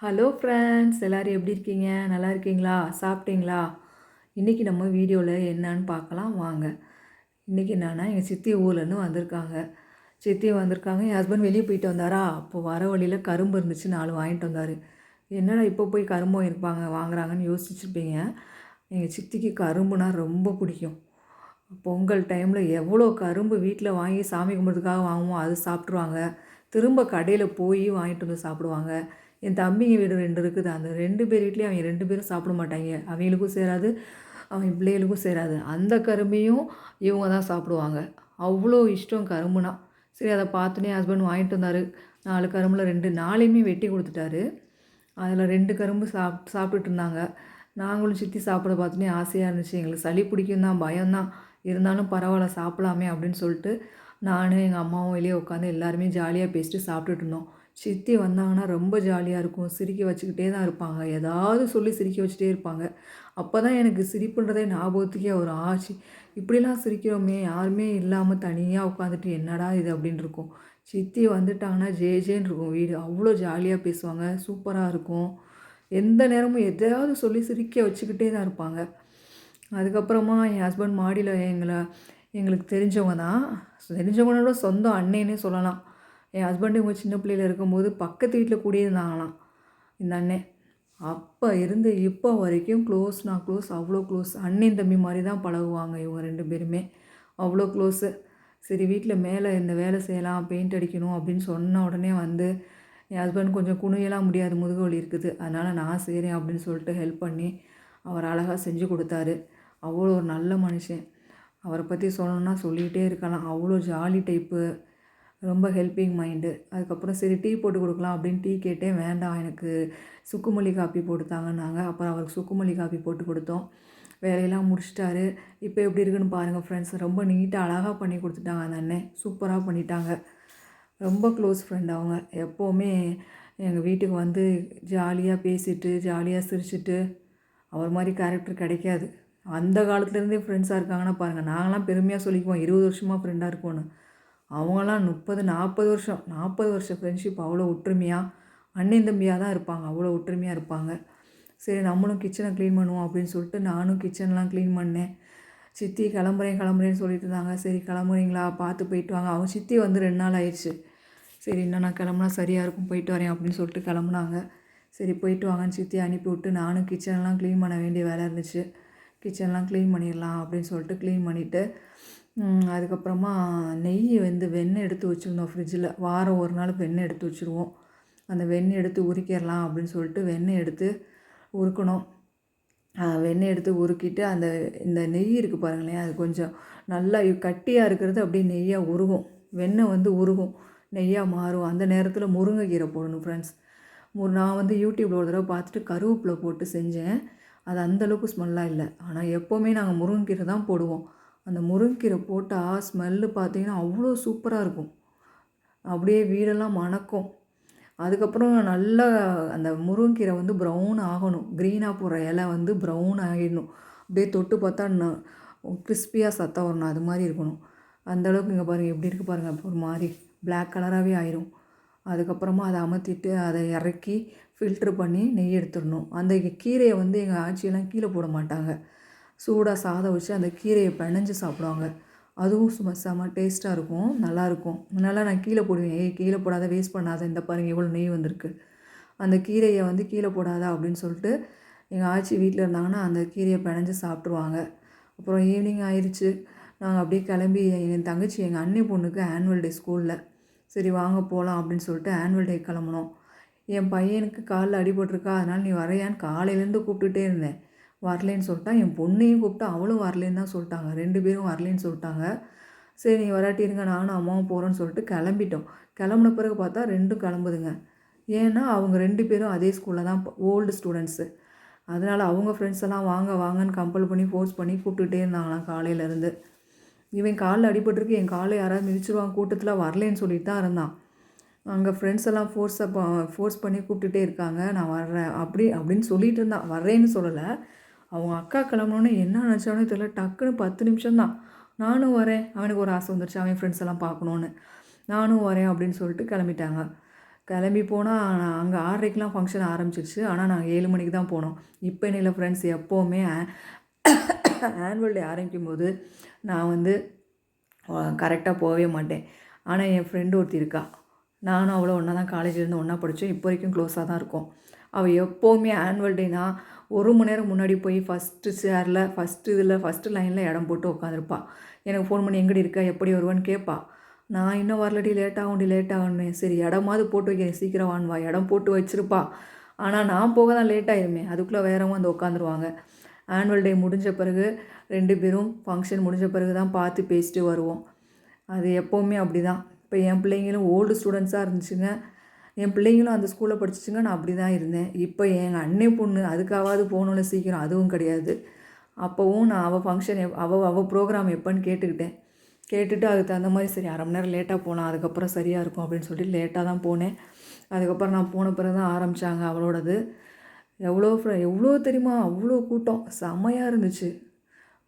Hello friends, எல்லோரும் எப்படி இருக்கீங்க? நல்லா இருக்கீங்களா? சாப்பிட்டீங்களா? இன்றைக்கி நம்ம வீடியோவில் என்னன்னு பார்க்கலாம் வாங்க. இன்றைக்கி என்னன்னா, எங்கள் சித்தி ஊர்லேருந்து வந்திருக்காங்க. சித்தி வந்திருக்காங்க, என் ஹஸ்பண்ட் வெளியே போயிட்டு வந்தாரா, அப்போது வர வழியில் கரும்பு இருந்துச்சு, 4 வாங்கிட்டு வந்தார். என்னடா இப்போ போய் கரும்பு இருப்பாங்க வாங்குறாங்கன்னு யோசிச்சுருப்பீங்க. எங்கள் சித்திக்கு கரும்புனா ரொம்ப பிடிக்கும். பொங்கல் டைமில் எவ்வளோ கரும்பு வீட்டில் வாங்கி சாமி கும்பிட்றதுக்காக வாங்குவோம், அது சாப்பிட்ருவாங்க. திரும்ப கடையில் போய் வாங்கிட்டு வந்து சாப்பிடுவாங்க. என் தம்பிங்க வீடு 2 இருக்குது. அந்த 2 பேர் வீட்லேயும் அவங்க 2 பேரும் சாப்பிட மாட்டாங்க. அவங்களுக்கும் சேராது, அவங்க பிள்ளைகளுக்கும் சேராது. அந்த கரும்பையும் இவங்க தான் சாப்பிடுவாங்க. அவ்வளோ இஷ்டம் கரும்புனா. சரி, அதை பார்த்தோன்னே ஹஸ்பண்ட் வாங்கிட்டு வந்தார். 4 கரும்பில் 2 4யுமே வெட்டி கொடுத்துட்டாரு. அதில் 2 கரும்பு சாப்பிட்டுட்டு இருந்தாங்க. நாங்களும் சித்தி சாப்பிட பார்த்தோன்னே ஆசையாக இருந்துச்சு. எங்களுக்கு சளி பிடிக்கும் தான், பயம்தான். இருந்தாலும் பரவாயில்ல சாப்பிடலாமே அப்படின்னு சொல்லிட்டு நானும் எங்கள் அம்மாவும் வெளியே உட்காந்து எல்லாருமே ஜாலியாக பேசிட்டு சாப்பிட்டுட்டு இருந்தோம். சித்தி வந்தாங்கன்னா ரொம்ப ஜாலியாக இருக்கும். சிரிக்க வச்சுக்கிட்டே தான் இருப்பாங்க. ஏதாவது சொல்லி சிரிக்க வச்சுட்டே இருப்பாங்க. அப்போ தான் எனக்கு சிரிப்புன்றதே ஞாபகத்துக்கே ஒரு ஆச்சு. இப்படிலாம் சிரிக்கிறோமே, யாருமே இல்லாமல் தனியாக உட்காந்துட்டு என்னடா இது அப்படின்னு இருக்கும். சித்தி வந்துட்டாங்கன்னா ஜே ஜேன்னு இருக்கும் வீடு. அவ்வளோ ஜாலியாக பேசுவாங்க. சூப்பராக இருக்கும். எந்த நேரமும் எதையாவது சொல்லி சிரிக்க வச்சுக்கிட்டே தான் இருப்பாங்க. அதுக்கப்புறமா என் ஹஸ்பண்ட் மாடியில் எங்களுக்கு தெரிஞ்சவங்க தான். தெரிஞ்சவங்களோட சொந்த அண்ணேன்னே சொல்லலாம். என் ஹஸ்பண்டு இவங்க சின்ன பிள்ளையில் இருக்கும்போது பக்கத்து வீட்டில் குடியிருந்தாங்களாம் இந்த அண்ணன். அப்போ இருந்து இப்போ வரைக்கும் க்ளோஸ்னா க்ளோஸ், அவ்வளோ க்ளோஸ். அண்ணன் தம்பி மாதிரி தான் பழகுவாங்க இவங்க 2 பேருமே. அவ்வளோ க்ளோஸு. சரி, வீட்டில் மேலே இந்த வேலை செய்யலாம், பெயிண்ட் அடிக்கணும் அப்படின்னு சொன்ன உடனே வந்து என் ஹஸ்பண்ட் கொஞ்சம் குனியெல்லாம் முடியாது, முதுகு வலி இருக்குது. அதனால் நான் செய்கிறேன் அப்படின்னு சொல்லிட்டு ஹெல்ப் பண்ணி அவர் அழகாக செஞ்சு கொடுத்தாரு. அவ்வளோ ஒரு நல்ல மனுஷன். அவரை பற்றி சொல்லணுன்னா சொல்லிகிட்டே இருக்கலாம். அவ்வளோ ஜாலி டைப்பு, ரொம்ப ஹெல்ப்பிங் மைண்டு. அதுக்கப்புறம் சரி டீ போட்டு கொடுக்கலாம் அப்படின்னு டீ கேட்டேன். வேண்டாம், எனக்கு சுக்குமல்லி காப்பி போட்டு தாங்கன்னாங்க. அப்புறம் அவருக்கு சுக்குமல்லி காப்பி போட்டு கொடுத்தோம். வேலையெல்லாம் முடிச்சிட்டாரு. இப்போ எப்படி இருக்குன்னு பாருங்கள் ஃப்ரெண்ட்ஸ். ரொம்ப நீட்டாக அழகாக பண்ணி கொடுத்துட்டாங்க அந்த அண்ணன். சூப்பராக பண்ணிட்டாங்க. ரொம்ப க்ளோஸ் ஃப்ரெண்ட் அவங்க. எப்போவுமே எங்கள் வீட்டுக்கு வந்து ஜாலியாக பேசிட்டு ஜாலியாக சிரிச்சுட்டு, அவர் மாதிரி கேரக்டர் கிடைக்காது. அந்த காலத்துலேருந்தே ஃப்ரெண்ட்ஸாக இருக்காங்கன்னா பாருங்கள். நாங்களாம் பெருமையாக சொல்லிக்குவோம் 20 வருஷமாக ஃப்ரெண்டாக இருக்கோன்னு. அவங்களாம் 30 40 வருஷம் 40 வருஷம் ஃப்ரெண்ட்ஷிப். அவ்வளோ ஒற்றுமையாக அண்ணன் தம்பியாக தான் இருப்பாங்க. அவ்வளோ ஒற்றுமையாக இருப்பாங்க. சரி, நம்மளும் கிச்சனை க்ளீன் பண்ணுவோம் அப்படின்னு சொல்லிட்டு நானும் கிச்சன்லாம் க்ளீன் பண்ணேன். சித்தி கிளம்புறேன்னு சொல்லிட்டு இருந்தாங்க. சரி கிளம்புறீங்களா, பார்த்து போயிட்டு வாங்க. அவங்க சித்தி வந்து 2 நாள் ஆயிடுச்சு. சரி, இன்னும் நான் கிளம்புனா சரியாக இருக்கும், போயிட்டு வரேன் அப்படின்னு சொல்லிட்டு கிளம்புனாங்க. சரி போயிட்டு வாங்கன்னு சித்தி அனுப்பி விட்டு நானும் கிச்சன்லாம் க்ளீன் பண்ண வேண்டிய வேலை இருந்துச்சு. கிச்சன்லாம் க்ளீன் பண்ணிடலாம் அப்படின்னு சொல்லிட்டு க்ளீன் பண்ணிவிட்டு அதுக்கப்புறமா நெய் வந்து வெண்ணெய் எடுத்து வச்சுருந்தோம் ஃப்ரிட்ஜில். வாரம் ஒரு நாள் வெண்ணெய் எடுத்து வச்சுருவோம். அந்த வெண்ணெய் எடுத்து உரிக்கிடலாம் அப்படின்னு சொல்லிட்டு வெண்ணெய் எடுத்து உருக்கணும். வெண்ணெய் எடுத்து உருக்கிட்டு இந்த நெய் இருக்குது பாருங்களேன், அது கொஞ்சம் நல்லா கட்டியாக இருக்கிறது அப்படியே நெய்யாக உருகும். வெண்ணெய் வந்து உருகும், நெய்யாக மாறும். அந்த நேரத்தில் முருங்கைக்கீரை போடணும் ஃப்ரெண்ட்ஸ். நான் வந்து யூடியூப்பில் ஒரு தடவை பார்த்துட்டு கருவேப்பிலை போட்டு செஞ்சேன். அது அந்தளவுக்கு ஸ்மெல்லாக இல்லை. ஆனால் எப்போவுமே நாங்கள் முருங்கைக்கீரை தான் போடுவோம். அந்த முருங்கீரை போட்டால் ஸ்மெல்லு பார்த்திங்கன்னா அவ்வளோ சூப்பராக இருக்கும். அப்படியே வீடெல்லாம் மணக்கும். அதுக்கப்புறம் நல்லா அந்த முருங்கீரை வந்து ப்ரௌன் ஆகணும். க்ரீனாக போடுற இலை வந்து ப்ரௌன் ஆகிடணும். அப்படியே தொட்டு பார்த்தா கிறிஸ்பியாக சத்தம் வரணும், அது மாதிரி இருக்கணும். அந்தளவுக்கு இங்கே பாருங்கள் எப்படி இருக்குது பாருங்கள். அப்போ ஒரு மாதிரி பிளாக் கலராகவே ஆயிரும். அதுக்கப்புறமா அதை அமர்த்திட்டு அதை இறக்கி ஃபில்ட்ரு பண்ணி நெய் எடுத்துடணும். அந்த கீரையை வந்து எங்கள் ஆச்சியெல்லாம் கீழே போட மாட்டாங்க. சூடாக சாதம் வச்சு அந்த கீரையை பிணைஞ்சு சாப்பிடுவாங்க. அதுவும் சும்மா செம்ம டேஸ்ட்டாக இருக்கும், நல்லாயிருக்கும். அதனால் நான் கீழே போடுவேன். கீழே போடாத, வேஸ்ட் பண்ணாத, இந்த பாருங்கள் எவ்வளோ நெய் வந்திருக்கு. அந்த கீரையை வந்து கீழே போடாத அப்படின்னு சொல்லிட்டு எங்கள் ஆச்சி வீட்டில் இருந்தாங்கன்னா அந்த கீரையை பிணைஞ்சு சாப்பிட்ருவாங்க. அப்புறம் ஈவினிங் ஆயிடுச்சு. நாங்கள் அப்படியே கிளம்பி என் தங்கச்சி எங்கள் அண்ணி பொண்ணுக்கு ஆனுவல் டே ஸ்கூலில். சரி வாங்க போகலாம் அப்படின்னு சொல்லிட்டு ஆனுவல் டே கிளம்புனோம். என் பையனுக்கு காலில் அடிபட்டிருக்கா, அதனால் நீ வரையான்னு காலையிலேருந்து கூப்பிட்டுட்டே இருந்தேன். வரலேன்னு சொல்லிட்டா. என் பொண்ணையும் கூப்பிட்டா, அவளும் வரலேன்னு தான் சொல்லிட்டாங்க. 2 பேரும் வரலேன்னு சொல்லிட்டாங்க. சரி நீ வராட்டி இருங்க, நானும் அம்மாவும் போகிறோன்னு சொல்லிட்டு கிளம்பிட்டோம். கிளம்புன பிறகு பார்த்தா 2ம் கிளம்புதுங்க. ஏன்னா அவங்க 2 பேரும் அதே ஸ்கூலில் தான் ஓல்டு ஸ்டூடெண்ட்ஸு. அதனால் அவங்க ஃப்ரெண்ட்ஸ் எல்லாம் வாங்க வாங்கன்னு கம்பல் பண்ணி ஃபோர்ஸ் பண்ணி கூப்பிட்டுட்டே இருந்தாங்களாம் காலையிலேருந்து. இவன் காலில் அடிபட்டிருக்கு, என் காலை யாராவது மிதிச்சிருவாங்க கூட்டத்தில், வரலேன்னு சொல்லிட்டு தான் இருந்தான். அங்கே ஃப்ரெண்ட்ஸ் எல்லாம் ஃபோர்ஸ் பண்ணி கூப்பிட்டுட்டே இருக்காங்க. நான் வர்றேன் அப்படின்னு சொல்லிட்டு இருந்தான். வர்றேன்னு சொல்லலை. அவங்க அக்கா கிளம்புனோன்னே என்ன நினச்சானே தெரியல, டக்குன்னு 10 நிமிஷம் தான் நானும் வரேன். அவனுக்கு ஒரு ஆசை வந்துருச்சு, அவன் ஃப்ரெண்ட்ஸ் எல்லாம் பார்க்கணுன்னு. நானும் வரேன் அப்படின்னு சொல்லிட்டு கிளம்பிட்டாங்க. கிளம்பி போனால் நான் அங்கே 6:30க்கெலாம் ஃபங்க்ஷன் ஆரம்பிச்சிருச்சு. ஆனால் நாங்கள் 7 மணிக்கு தான் போனோம். இப்போ என்ன இல்லை ஃப்ரெண்ட்ஸ், எப்போவுமே ஆனுவல் டே ஆரம்பிக்கும்போது நான் வந்து கரெக்டாக போகவே மாட்டேன். ஆனால் என் ஃப்ரெண்டு ஒருத்தி இருக்கா. நானும் அவளும் ஒன்றா தான் காலேஜ்லேருந்து ஒன்றா படித்தோம். இப்போ வரைக்கும் க்ளோஸாக தான் இருக்கோம். அவள் எப்போவுமே ஆனுவல் டேனா 1 மணி நேரம் முன்னாடி போய் ஃபஸ்ட்டு சேரில் ஃபஸ்ட்டு லைனில் இடம் போட்டு உட்காந்துருப்பா. எனக்கு ஃபோன் பண்ணி எங்கடி இருக்க, எப்படி வருவான்னு கேட்பா. நான் இன்னும் வரலடி, லேட் ஆகும்னு. சரி இடமாவது போட்டு வைக்கிறேன், சீக்கிரம் வான்னு வா. இடம் போட்டு வச்சுருப்பா. ஆனால் நான் போக தான் லேட் ஆகிருமே, அதுக்குள்ளே வேறவங்க வந்து உட்காந்துருவாங்க. ஆனுவல் டே முடிஞ்ச பிறகு 2 பேரும் ஃபங்க்ஷன் முடிஞ்ச பிறகு தான் பார்த்து பேசிட்டு வருவோம். அது எப்போவுமே அப்படி தான். இப்போ என் பிள்ளைங்களும் ஓல்டு ஸ்டூடெண்ட்ஸாக இருந்துச்சுங்க. என் பிள்ளைங்களும் அந்த ஸ்கூலில் படிச்சிச்சுங்க. நான் அப்படி தான் இருந்தேன். இப்போ எங்கள் அண்ணே பொண்ணு அதுக்காவது போகணும்ல சீக்கிரம், அதுவும் கிடையாது. அப்போவும் நான் அவள் ஃபங்க்ஷன் அவள் ப்ரோக்ராம் எப்போன்னு கேட்டுட்டு அதுக்கு தகுந்த மாதிரி சரி 1/2 மணி நேரம் லேட்டாக போகலாம், அதுக்கப்புறம் சரியாக இருக்கும் அப்படின்னு சொல்லிட்டு லேட்டாக தான் போனேன். அதுக்கப்புறம் நான் போன பிறகு தான் ஆரம்பித்தாங்க அவளோடது. எவ்வளோ தெரியுமா, அவ்வளோ கூட்டம் செம்மையாக இருந்துச்சு.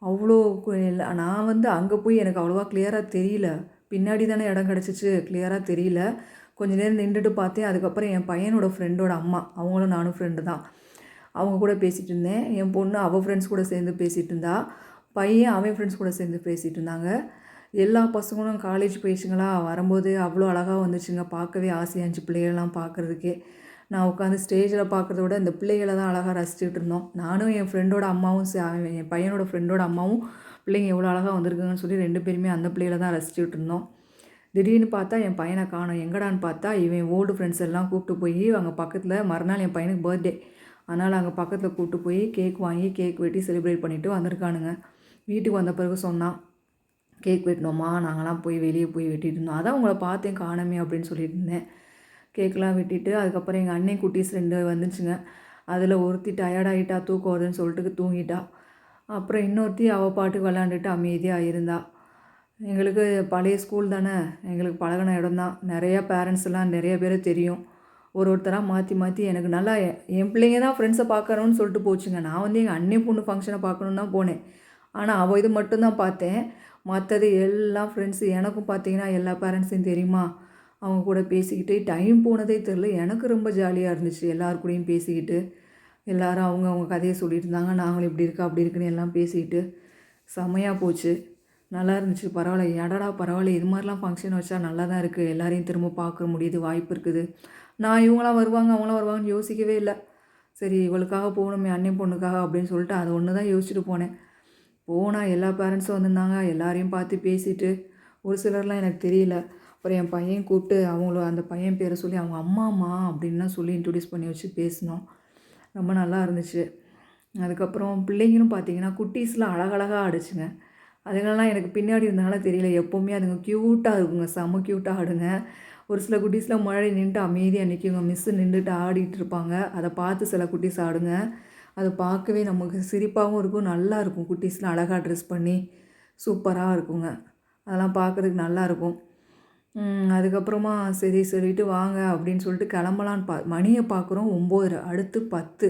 அவ்வளோ நான் வந்து அங்கே போய் எனக்கு அவ்வளோவா கிளியராக தெரியல. பின்னாடி தானே இடம் கிடச்சிச்சு, கிளியராக தெரியல. கொஞ்சம் நேரம் நின்றுட்டு பார்த்தேன். அதுக்கப்புறம் என் பையனோட ஃப்ரெண்டோட அம்மா, அவங்களும் நானும் ஃப்ரெண்டு தான், அவங்க கூட பேசிகிட்டு இருந்தேன். என் பொண்ணு அவள் ஃப்ரெண்ட்ஸ் கூட சேர்ந்து பேசிகிட்டு இருந்தா. பையன் அவன் ஃப்ரெண்ட்ஸ் கூட சேர்ந்து பேசிகிட்டு இருந்தாங்க. எல்லா பசங்களும் காலேஜ் போயிடுச்சுங்களா, வரும்போது அவ்வளோ அழகாக வந்துச்சுங்க. பார்க்கவே ஆசையாக இருந்துச்சு பிள்ளைகளெலாம் பார்க்குறதுக்கே. நான் உட்காந்து ஸ்டேஜில் பார்க்குறத விட இந்த பிள்ளைகளை தான் அழகாக ரசிச்சுட்டு இருந்தோம். நானும் என் ஃப்ரெண்டோட அம்மாவும் என் பையனோட ஃப்ரெண்டோட அம்மாவும் பிள்ளைங்க எவ்வளோ அழகாக வந்திருக்குங்கன்னு சொல்லி 2 பேருமே அந்த பிள்ளைகளை தான் ரசிச்சுட்டு இருந்தோம். திடீர்னு பார்த்தா என் பையனை காணோம். எங்கடான்னு பார்த்தா இவன் ஓல்டு ஃப்ரெண்ட்ஸ் எல்லாம் கூப்பிட்டு போய் அங்கே பக்கத்தில், மறுநாள் என் பையனுக்கு பர்த்டே, அதனால் அங்கே பக்கத்தில் கூப்பிட்டு போய் கேக் வாங்கி கேக் வெட்டி செலிப்ரேட் பண்ணிவிட்டு வந்திருக்கானுங்க. வீட்டுக்கு வந்த பிறகு சொன்னான், கேக் வெட்டினோம்மா, நாங்களாம் போய் வெளியே போய் வெட்டிட்டு இருந்தோம், அதான் உங்களை பார்த்தேன் காணமே அப்படின்னு சொல்லிட்டு இருந்தேன். கேக்கெலாம் வெட்டிட்டு அதுக்கப்புறம் எங்கள் அண்ணன் குட்டீஸ் 2 வந்துச்சுங்க. அதில் ஒருத்தி டயர்டாகிட்டா, தூக்கம் வருதுன்னு சொல்லிட்டு தூங்கிட்டா. அப்புறம் இன்னொருத்தி அவள் பாட்டுக்கு விளாண்டுட்டு அமைதியாக இருந்தா. எங்களுக்கு பழைய ஸ்கூல் தானே, எங்களுக்கு பழகின இடம் தான். நிறையா பேரண்ட்ஸ் எல்லாம் நிறைய பேர் தெரியும். ஒருத்தராக மாற்றி எனக்கு நல்லா என் பிள்ளைங்க தான் ஃப்ரெண்ட்ஸை பார்க்கணுன்னு சொல்லிட்டு போச்சுங்க. நான் வந்து எங்கள் அண்ணன் பொண்ணு ஃபங்க்ஷனை பார்க்கணுன்னு தான் போனேன். ஆனால் அவள் இது மட்டும்தான் பார்த்தேன். மற்றது எல்லாம் ஃப்ரெண்ட்ஸு. எனக்கும் பார்த்தீங்கன்னா எல்லா பேரண்ட்ஸையும் தெரியுமா, அவங்க கூட பேசிக்கிட்டு டைம் போனதே தெரில. எனக்கு ரொம்ப ஜாலியாக இருந்துச்சு எல்லார் கூடயும் பேசிக்கிட்டு. எல்லோரும் அவங்க கதையை சொல்லிட்டு இருந்தாங்க. நாங்களும் இப்படி இருக்கா அப்படி இருக்குன்னு எல்லாம் பேசிக்கிட்டு செம்மையாக போச்சு. நல்லா இருந்துச்சு. பரவாயில்ல, இது மாதிரிலாம் ஃபங்க்ஷன் வச்சா நல்லா தான் இருக்குது. எல்லாரையும் திரும்ப பார்க்க முடியுது, வாய்ப்பு இருக்குது. நான் இவங்களாம் வருவாங்க அவங்களாம் வருவாங்கன்னு யோசிக்கவே இல்லை. சரி இவளுக்காக போகணுமே, அண்ணன் பொண்ணுக்காக அப்படின்னு சொல்லிட்டு அது ஒன்று தான் யோசிச்சுட்டு போனேன். போனால் எல்லா பேரண்ட்ஸும் வந்திருந்தாங்க. எல்லாரையும் பார்த்து பேசிட்டு, ஒரு சிலர்லாம் எனக்கு தெரியல. அப்புறம் என் பையன் கூப்பிட்டு அந்த பையன் பேரை சொல்லி அவங்க அம்மாம்மா அப்படின்லாம் சொல்லி இன்ட்ரடியூஸ் பண்ணி வச்சு பேசினோம். ரொம்ப நல்லா இருந்துச்சு. அதுக்கப்புறம் பிள்ளைங்களும் பார்த்தீங்கன்னா குட்டீஸ்லாம் அழகழகாக ஆடுச்சுங்க. அதுங்களெலாம் எனக்கு பின்னாடி இருந்தனால தெரியல. எப்போவுமே அதுங்க க்யூட்டாக இருக்குங்க, செம்ம க்யூட்டாக ஆடுங்க. ஒரு சில குட்டீஸ்லாம் முன்னாடி நின்றுட்டு அமைதியாக நிற்குங்க. மிஸ்ஸு நின்றுட்டு ஆடிட்டு இருப்பாங்க. அதை பார்த்து சில குட்டீஸ் ஆடுங்க. அதை பார்க்கவே நமக்கு சிரிப்பாகவும் இருக்கும், நல்லா இருக்கும். குட்டீஸ்லாம் அழகாக ட்ரெஸ் பண்ணி சூப்பராக இருக்குங்க. அதெல்லாம் பார்க்குறதுக்கு நல்லாயிருக்கும். அதுக்கப்புறமா சரி சொல்லிட்டு வாங்க அப்படின்னு சொல்லிட்டு கிளம்பலான்னு மணியை பார்க்குறோம் 9:30, அடுத்து 10.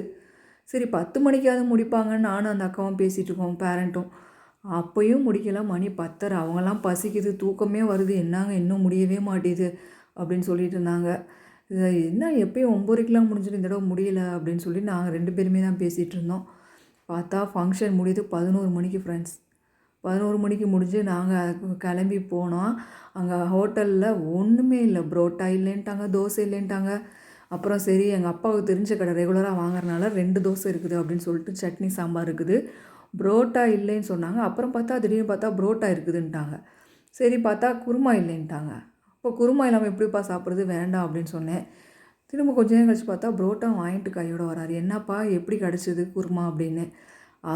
சரி 10 மணிக்காவது முடிப்பாங்கன்னு நானும் அந்த அக்காவும் பேசிகிட்டு இருக்கோம், பேரண்ட்டும். அப்போயும் முடிக்கல. மணி 10:30. அவங்கெல்லாம் பசிக்குது, தூக்கமே வருது, என்னங்க இன்னும் முடியவே மாட்டேது அப்படின்னு சொல்லிட்டு இருந்தாங்க. என்ன எப்போயும் 9:30க்கெலாம் முடிஞ்சிடும், இந்த தடவை முடியல அப்படின்னு சொல்லி நாங்கள் 2 பேருமே தான் பேசிகிட்டு இருந்தோம். பார்த்தா ஃபங்க்ஷன் முடியுது 11 மணிக்கு ஃப்ரெண்ட்ஸ். 11 மணிக்கு முடிஞ்சு நாங்கள் கிளம்பி போனோம். அங்கே ஹோட்டலில் ஒன்றுமே இல்லை. புரோட்டா இல்லைன்ட்டாங்க, தோசை இல்லைன்ட்டாங்க. அப்புறம் சரி எங்கள் அப்பாவுக்கு தெரிஞ்ச கடை, ரெகுலராக வாங்குறதுனால 2 தோசை இருக்குது அப்படின்னு சொல்லிட்டு சட்னி சாம்பார் இருக்குது. புரோட்டா இல்லைன்னு சொன்னாங்க. அப்புறம் பார்த்தா திடீர்னு பார்த்தா புரோட்டா இருக்குதுன்ட்டாங்க. சரி பார்த்தா குருமா இல்லைன்ட்டாங்க. இப்போ குருமா இல்லாமல் எப்படிப்பா சாப்பிட்றது, வேண்டாம் அப்படின்னு சொன்னேன். திரும்ப கொஞ்ச நேரம் கழிச்சு பார்த்தா புரோட்டா வாங்கிட்டு கையோடு வராரு. என்னப்பா எப்படி கிடச்சிது குருமா அப்படின்னு.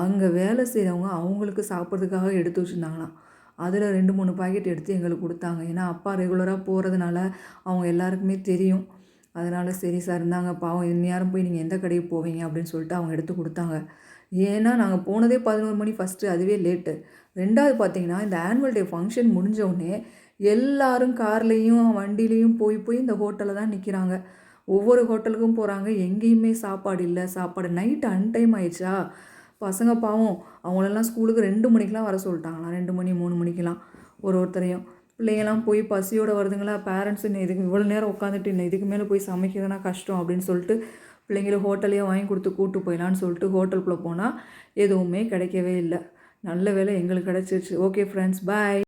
அங்கே வேலை செய்கிறவங்க அவங்களுக்கு சாப்பிட்றதுக்காக எடுத்து வச்சுருந்தாங்களாம். அதில் 2-3 பாக்கெட் எடுத்து எங்களுக்கு கொடுத்தாங்க. ஏன்னா அப்பா ரெகுலராக போகிறதுனால அவங்க எல்லாருக்குமே தெரியும். அதனால் சரி சார் இருந்தாங்க, பாவம் இந்நேரம் போய் நீங்கள் எந்த கடைக்கு போவீங்க அப்படின்னு சொல்லிட்டு அவங்க எடுத்து கொடுத்தாங்க. ஏன்னா நாங்கள் போனதே 11 மணி ஃபஸ்ட்டு, அதுவே லேட்டு. 2வது பார்த்திங்கன்னா இந்த ஆனுவல் டே ஃபங்க்ஷன் முடிஞ்சவுடனே எல்லோரும் கார்லேயும் வண்டிலேயும் போய் இந்த ஹோட்டலில் தான் நிற்கிறாங்க. ஒவ்வொரு ஹோட்டலுக்கும் போகிறாங்க. எங்கேயுமே சாப்பாடு இல்லை. சாப்பாடு நைட்டு அன்டைம் ஆயிடுச்சா, பசங்க பாவம் அவங்களெல்லாம் ஸ்கூலுக்கு 2 மணிக்கெலாம் வர சொல்லிட்டாங்களாம். 2 மணி 3 மணிக்கெலாம் ஒருத்தரையும். பிள்ளைங்கலாம் போய் பசியோடு வருதுங்களா, பேரண்ட்ஸு இன்னும் இதுக்கு இவ்வளோ நேரம் உட்காந்துட்டு இன்னும் இதுக்கு மேலே போய் சமைக்கிறதுனா கஷ்டம் அப்படின்னு சொல்லிட்டு பிள்ளைங்கள ஹோட்டல்லையே வாங்கி கொடுத்து கூப்பிட்டு போயிடலான்னு சொல்லிட்டு ஹோட்டலுக்குள்ளே போனால் எதுவுமே கிடைக்கவே இல்லை. நல்ல வேளை எங்களுக்கு கிடச்சிருச்சு. ஓகே ஃப்ரெண்ட்ஸ், பாய்.